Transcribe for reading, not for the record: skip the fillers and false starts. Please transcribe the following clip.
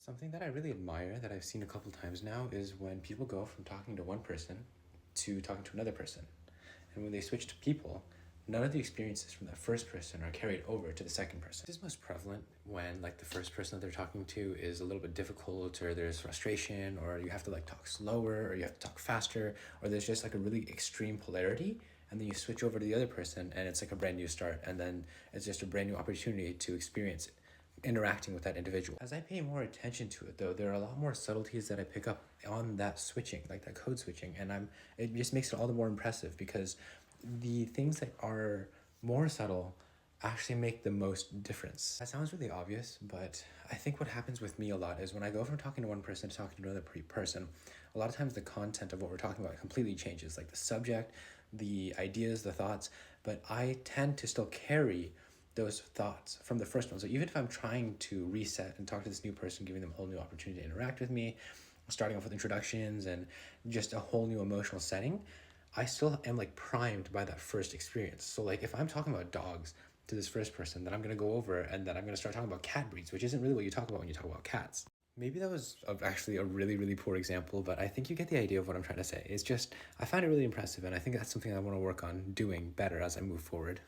Something that I really admire that I've seen a couple times now is when people go from talking to one person to talking to another person. And when they switch to people, none of the experiences from that first person are carried over to the second person. This is most prevalent when like the first person that they're talking to is a little bit difficult, or there's frustration, or you have to like talk slower, or you have to talk faster, or there's just like a really extreme polarity. And then you switch over to the other person and it's like a brand new start, and then it's just a brand new opportunity to experience it, interacting with that individual. As I pay more attention to it though, there are a lot more subtleties that I pick up on that switching, like that code switching, and it just makes it all the more impressive because the things that are more subtle actually make the most difference. That sounds really obvious, but I think what happens with me a lot is when I go from talking to one person to talking to another person, a lot of times the content of what we're talking about completely changes, like the subject, the ideas, the thoughts, but I tend to still carry those thoughts from the first one. So even if I'm trying to reset and talk to this new person, giving them a whole new opportunity to interact with me, starting off with introductions and just a whole new emotional setting, I still am like primed by that first experience. So like if I'm talking about dogs to this first person, then I'm going to go over and then I'm going to start talking about cat breeds, which isn't really what you talk about when you talk about cats. Maybe that was actually a really, really poor example, but I think you get the idea of what I'm trying to say. It's just, I find it really impressive, and I think that's something I want to work on doing better as I move forward.